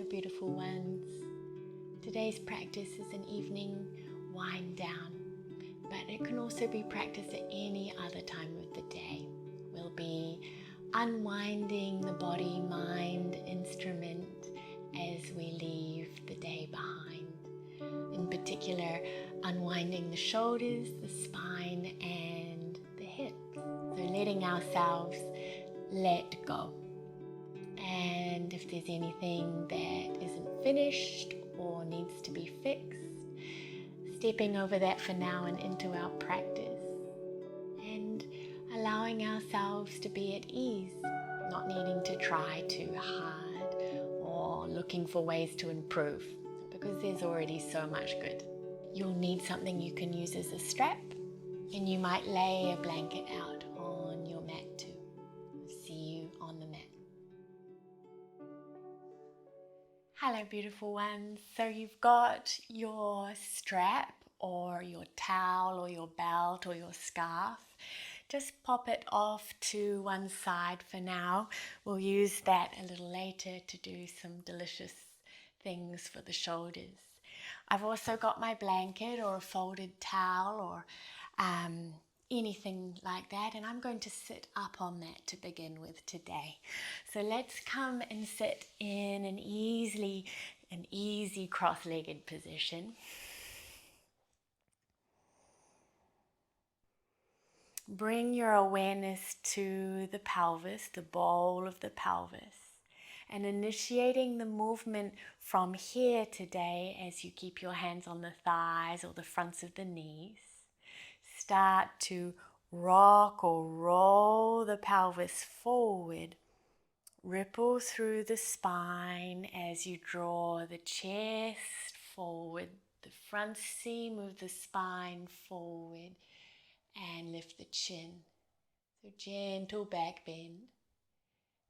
beautiful ones. Today's practice is an evening wind down, but it can also be practiced at any other time of the day. We'll be unwinding the body-mind instrument as we leave the day behind. In particular, unwinding the shoulders, the spine, and the hips. So letting ourselves let go. And if there's anything that isn't finished or needs to be fixed, stepping over that for now and into our practice. And allowing ourselves to be at ease, not needing to try too hard or looking for ways to improve, because there's already so much good. You'll need something you can use as a strap, and you might lay a blanket out on your mat too. See you on the mat. Hello beautiful ones. So you've got your strap or your towel or your belt or your scarf. Just pop it off to one side for now. We'll use that a little later to do some delicious things for the shoulders. I've also got my blanket or a folded towel or anything like that, and I'm going to sit up on that to begin with today. So let's come and sit in an easy cross-legged position. Bring your awareness to the pelvis, the bowl of the pelvis, and initiating the movement from here today as you keep your hands on the thighs or the fronts of the knees. Start to rock or roll the pelvis forward. Ripple through the spine as you draw the chest forward, the front seam, move the spine forward and lift the chin. So gentle back bend.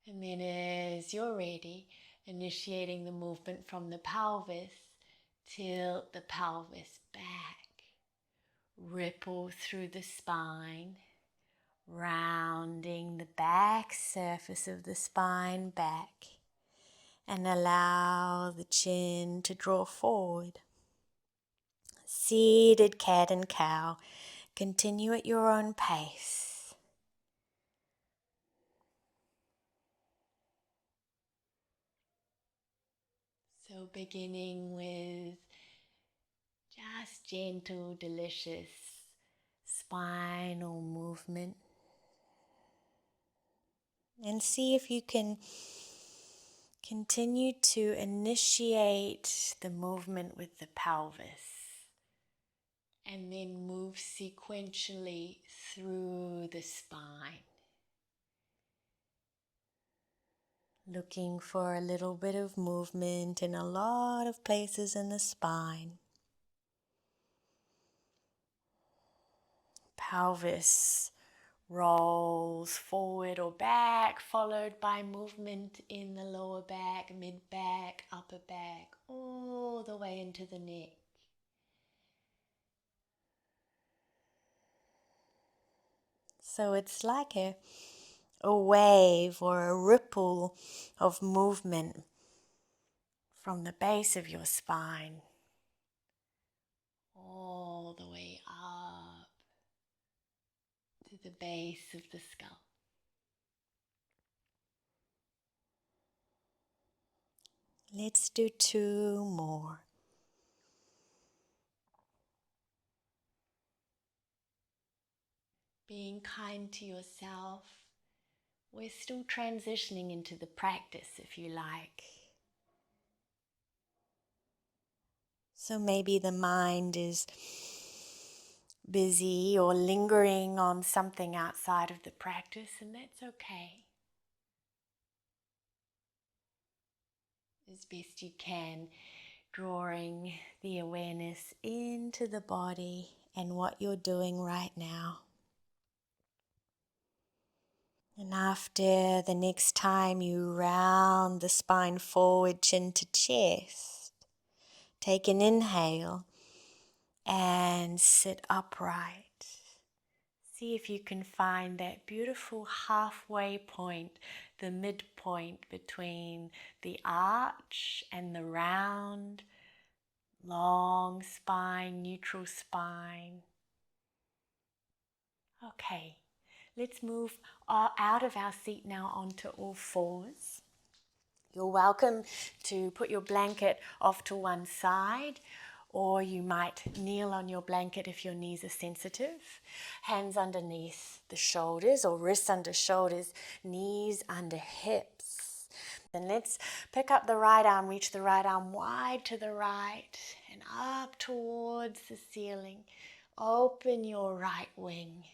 And then as you're ready, initiating the movement from the pelvis, tilt the pelvis back. Ripple through the spine, rounding the back surface of the spine back, and allow the chin to draw forward. Seated cat and cow. Continue at your own pace. So beginning with just gentle, delicious spinal movement. And see if you can continue to initiate the movement with the pelvis and then move sequentially through the spine. Looking for a little bit of movement in a lot of places in the spine. Pelvis rolls forward or back, followed by movement in the lower back, mid-back, upper back, all the way into the neck. So it's like a wave or a ripple of movement from the base of your spine all the way up to the base of the skull. Let's do 2 more. Being kind to yourself. We're still transitioning into the practice, if you like. So maybe the mind is busy or lingering on something outside of the practice, and that's okay. As best you can, drawing the awareness into the body and what you're doing right now. And after the next time you round the spine forward, chin to chest, take an inhale and sit upright. See if you can find that beautiful halfway point, the midpoint between the arch and the round, long spine, neutral spine. Okay, let's move out of our seat now onto all fours. You're welcome to put your blanket off to one side, or you might kneel on your blanket if your knees are sensitive. Hands underneath the shoulders or wrists under shoulders, knees under hips. Then let's pick up the right arm, reach the right arm wide to the right and up towards the ceiling. Open your right wing.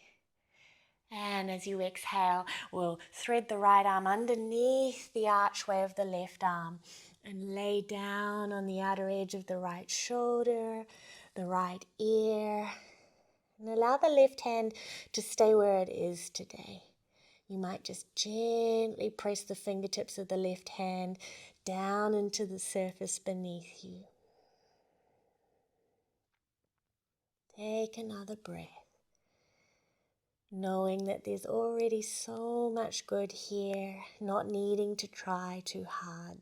And as you exhale, we'll thread the right arm underneath the archway of the left arm and lay down on the outer edge of the right shoulder, the right ear, and allow the left hand to stay where it is today. You might just gently press the fingertips of the left hand down into the surface beneath you. Take another breath, knowing that there's already so much good here, not needing to try too hard.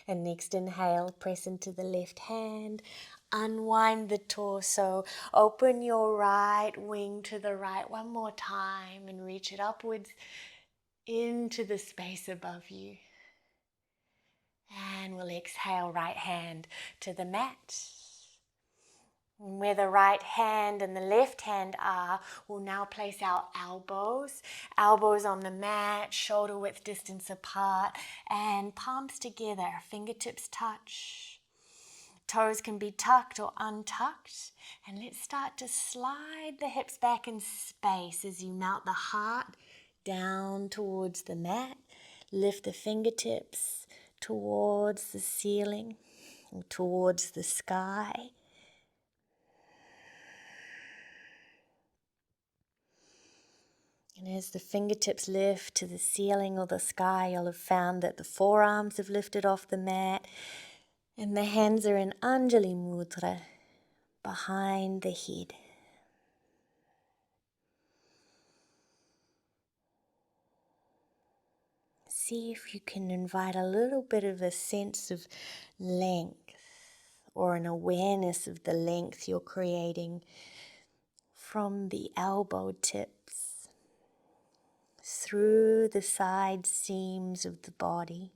And next inhale, press into the left hand, unwind the torso, open your right wing to the right one more time and reach it upwards into the space above you. And we'll exhale, right hand to the mat. Where the right hand and the left hand are, we'll now place our elbows on the mat, shoulder width distance apart, and palms together, fingertips touch. Toes can be tucked or untucked. And let's start to slide the hips back in space as you melt the heart down towards the mat. Lift the fingertips towards the ceiling or towards the sky. And as the fingertips lift to the ceiling or the sky, you'll have found that the forearms have lifted off the mat and the hands are in Anjali Mudra behind the head. See if you can invite a little bit of a sense of length or an awareness of the length you're creating from the elbow tips through the side seams of the body,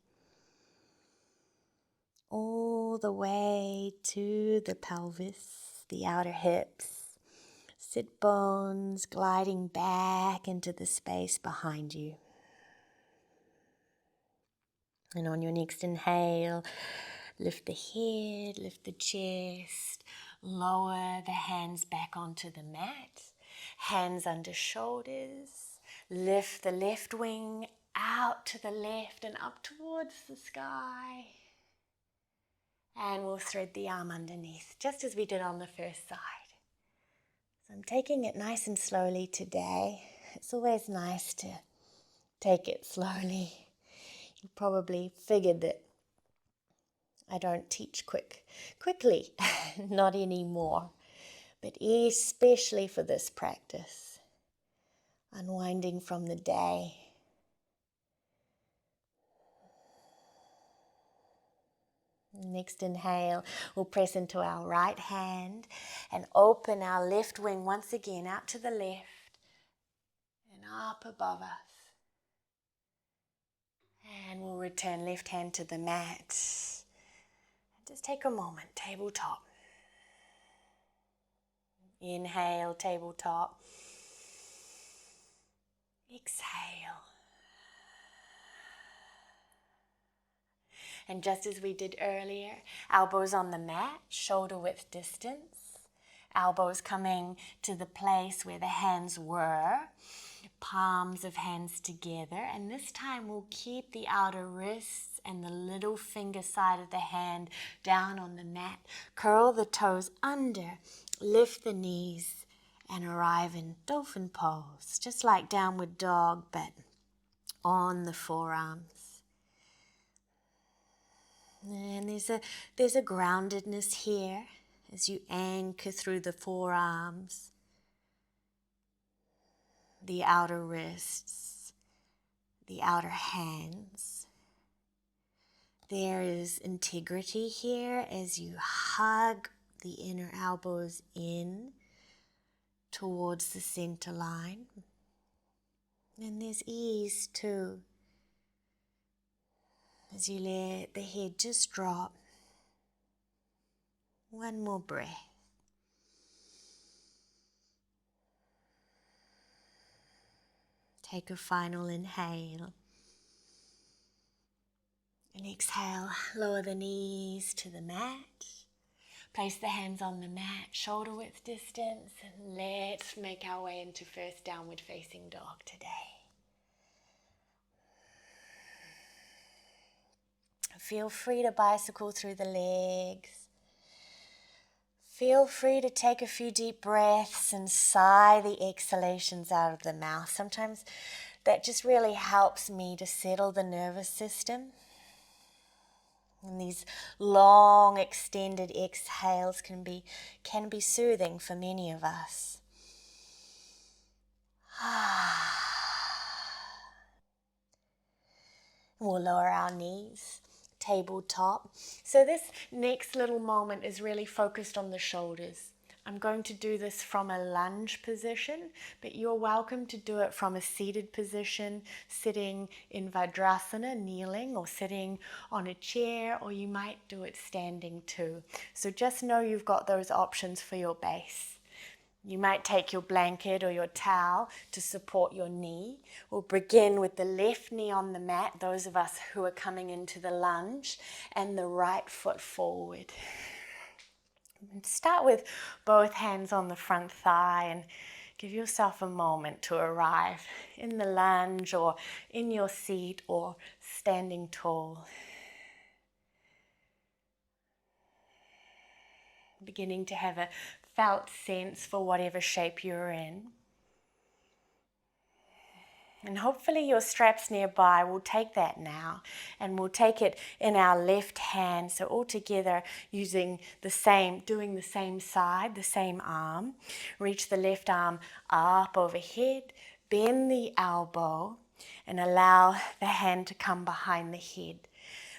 all the way to the pelvis, the outer hips, sit bones gliding back into the space behind you. And on your next inhale, lift the head, lift the chest, lower the hands back onto the mat, hands under shoulders, lift the left wing out to the left and up towards the sky. And we'll thread the arm underneath, just as we did on the first side. So I'm taking it nice and slowly today. It's always nice to take it slowly. You probably figured that I don't teach quickly, not anymore, but especially for this practice, unwinding from the day. Next inhale, we'll press into our right hand and open our left wing once again out to the left and up above us. And we'll return left hand to the mat. Just take a moment, tabletop. Inhale, tabletop. Exhale. And just as we did earlier, elbows on the mat, shoulder width distance. Elbows coming to the place where the hands were. Palms of hands together. And this time we'll keep the outer wrists and the little finger side of the hand down on the mat. Curl the toes under. Lift the knees and arrive in dolphin pose. Just like downward dog, but on the forearms. And there's a groundedness here as you anchor through the forearms. the outer wrists, the outer hands. There is integrity here as you hug the inner elbows in towards the center line. And there's ease too, as you let the head just drop. One more breath. Take a final inhale. And exhale, lower the knees to the mat. Place the hands on the mat, shoulder width distance, and let's make our way into first downward facing dog today. Feel free to bicycle through the legs. Feel free to take a few deep breaths and sigh the exhalations out of the mouth. Sometimes that just really helps me to settle the nervous system. And these long, extended exhales can be soothing for many of us. We'll lower our knees, tabletop. So this next little moment is really focused on the shoulders. I'm going to do this from a lunge position, but you're welcome to do it from a seated position, sitting in Vajrasana, kneeling, or sitting on a chair, or you might do it standing too. So just know you've got those options for your base. You might take your blanket or your towel to support your knee. We'll begin with the left knee on the mat, those of us who are coming into the lunge, and the right foot forward. Start with both hands on the front thigh and give yourself a moment to arrive in the lunge or in your seat or standing tall. Beginning to have a felt sense for whatever shape you're in. And hopefully your straps nearby will take that now, and we'll take it in our left hand. So all together doing the same side, the same arm. Reach the left arm up overhead, bend the elbow, and allow the hand to come behind the head.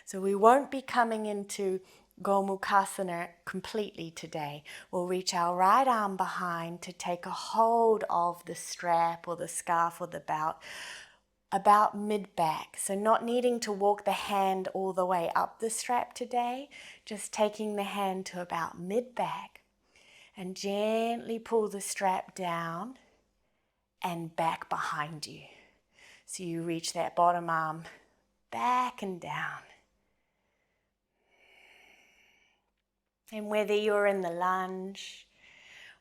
So we won't be coming into Gomukhasana completely today. We'll reach our right arm behind to take a hold of the strap or the scarf or the belt about mid-back. So not needing to walk the hand all the way up the strap today, just taking the hand to about mid-back and gently pull the strap down and back behind you. So you reach that bottom arm back and down. And whether you're in the lunge,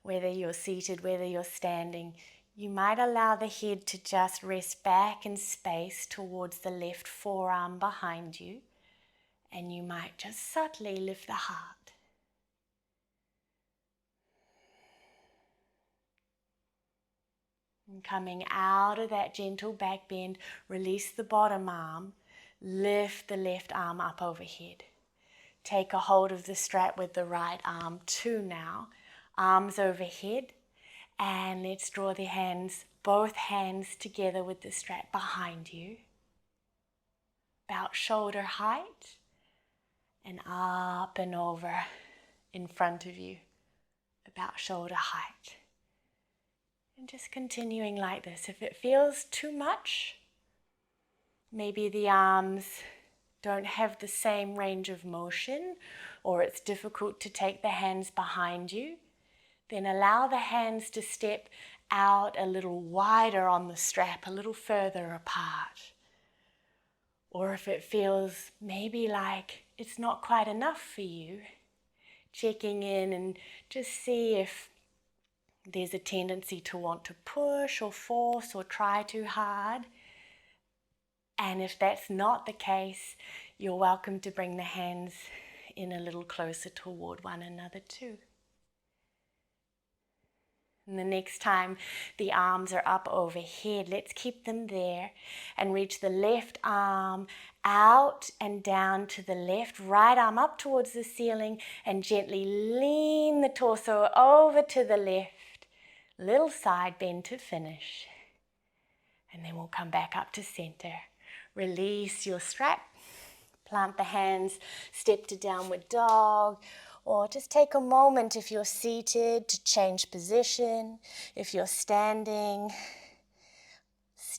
whether you're seated, whether you're standing, you might allow the head to just rest back in space towards the left forearm behind you, and you might just subtly lift the heart. And coming out of that gentle back bend, release the bottom arm, lift the left arm up overhead. Take a hold of the strap with the right arm too now. Arms overhead. And let's draw the hands, both hands together with the strap behind you. About shoulder height. And up and over in front of you. About shoulder height. And just continuing like this. If it feels too much, maybe the arms don't have the same range of motion, or it's difficult to take the hands behind you, then allow the hands to step out a little wider on the strap, a little further apart. Or if it feels maybe like it's not quite enough for you, checking in and just see if there's a tendency to want to push or force or try too hard. And if that's not the case, you're welcome to bring the hands in a little closer toward one another too. And the next time the arms are up overhead, let's keep them there and reach the left arm out and down to the left, right arm up towards the ceiling, and gently lean the torso over to the left. Little side bend to finish. we'll come back up to center. Release your strap. Plant the hands, step to downward dog, or just take a moment if you're seated to change position. If you're standing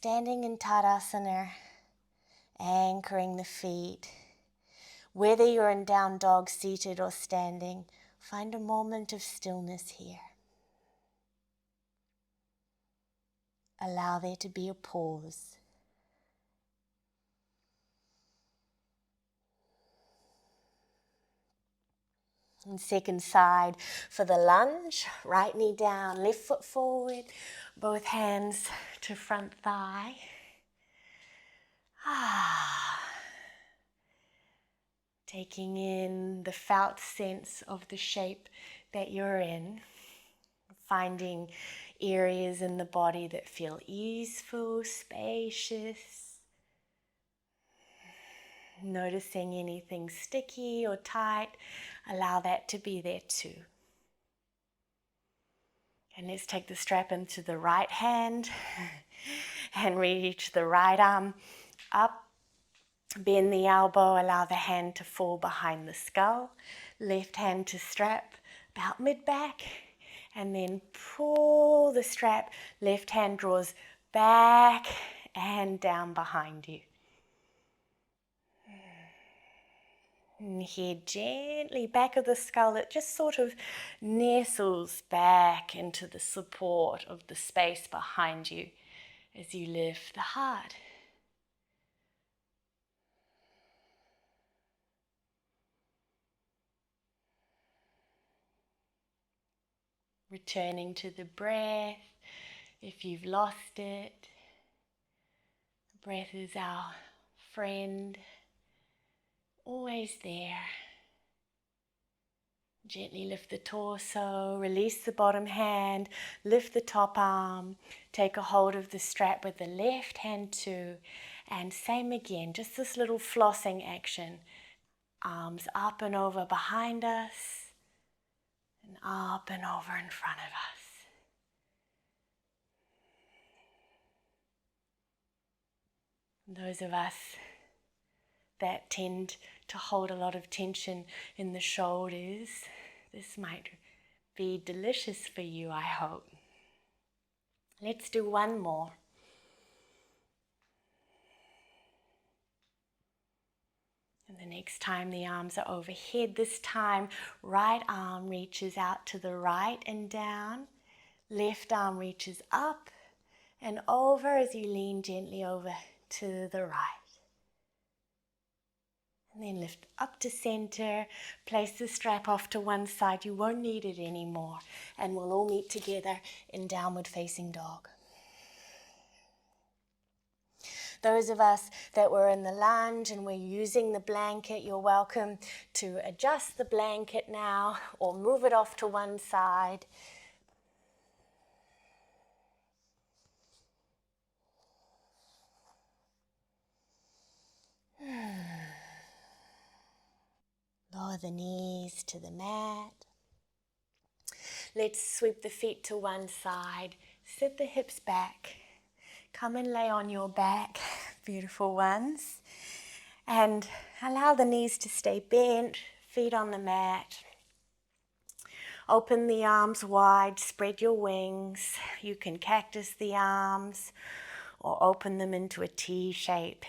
in Tadasana, anchoring the feet. Whether you're in down dog, seated or standing, find a moment of stillness here. Allow there to be a pause. And second side for the lunge, right knee down, left foot forward, both hands to front thigh. Taking in the felt sense of the shape that you're in, finding areas in the body that feel easeful, spacious, noticing anything sticky or tight, allow that to be there too. And let's take the strap into the right hand and reach the right arm up. Bend the elbow, allow the hand to fall behind the skull. Left hand to strap about mid-back. And then pull the strap. Left hand draws back and down behind you. And here gently back of the skull, it just sort of nestles back into the support of the space behind you as you lift the heart. Returning to the breath if you've lost it. The breath is our friend, always there. Gently lift the torso, release the bottom hand, lift the top arm, take a hold of the strap with the left hand too, and same again, just this little flossing action. Arms up and over behind us, and up and over in front of us. Those of us that tend to hold a lot of tension in the shoulders, this might be delicious for you, I hope. Let's do one more. And the next time the arms are overhead, this time right arm reaches out to the right and down. Left arm reaches up and over as you lean gently over to the right. And then lift up to center, place the strap off to one side. You won't need it anymore. And we'll all meet together in downward facing dog. Those of us that were in the lunge and we're using the blanket, you're welcome to adjust the blanket now or move it off to one side. Lower the knees to the mat. Let's sweep the feet to one side. Sit the hips back. Come and lay on your back, beautiful ones. And allow the knees to stay bent, feet on the mat. Open the arms wide, spread your wings. You can cactus the arms or open them into a T shape.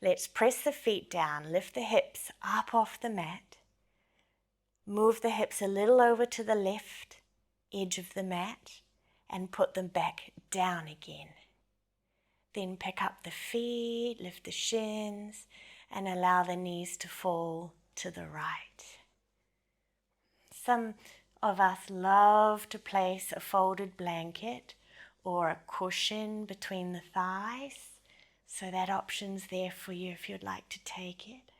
Let's press the feet down, lift the hips up off the mat. Move the hips a little over to the left edge of the mat and put them back down again. Then pick up the feet, lift the shins, and allow the knees to fall to the right. Some of us love to place a folded blanket or a cushion between the thighs. So that option's there for you if you'd like to take it.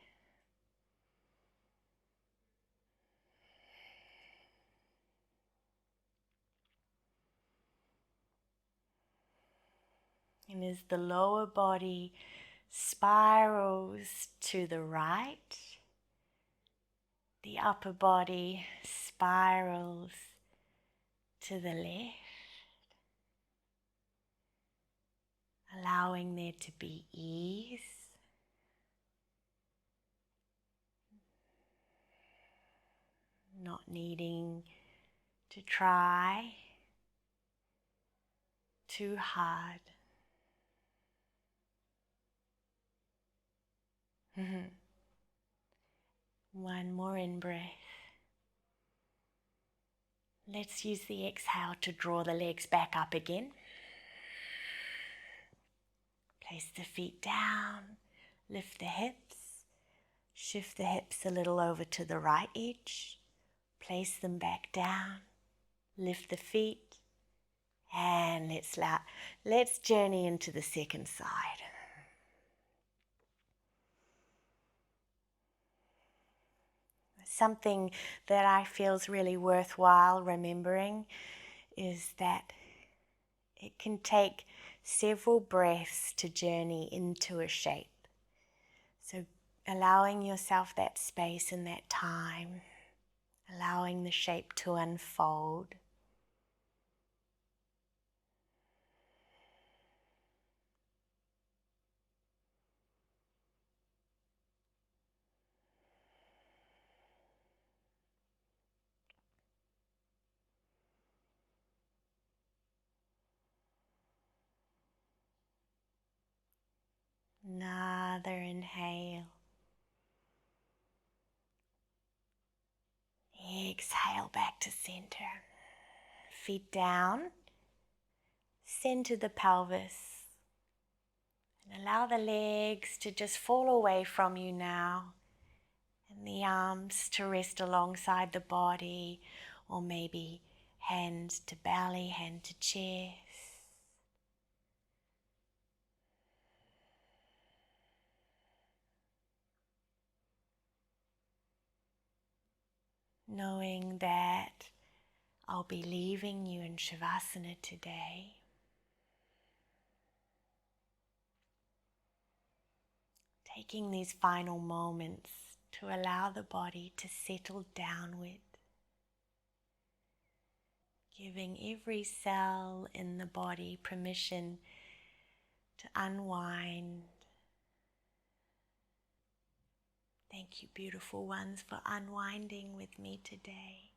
And as the lower body spirals to the right, the upper body spirals to the left. allowing there to be ease. Not needing to try too hard. One more in-breath. Let's use the exhale to draw the legs back up again. Place the feet down, lift the hips, shift the hips a little over to the right edge, place them back down, lift the feet, and let's journey into the second side. Something that I feel is really worthwhile remembering is that it can take several breaths to journey into a shape. So allowing yourself that space and that time, allowing the shape to unfold. Another inhale. Exhale back to center. Feet down. Center the pelvis. And allow the legs to just fall away from you now. And the arms to rest alongside the body, or maybe hand to belly, hand to chest. Knowing that I'll be leaving you in Shavasana today. Taking these final moments to allow the body to settle downward. Giving every cell in the body permission to unwind. Thank you, beautiful ones, for unwinding with me today.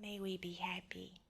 May we be happy.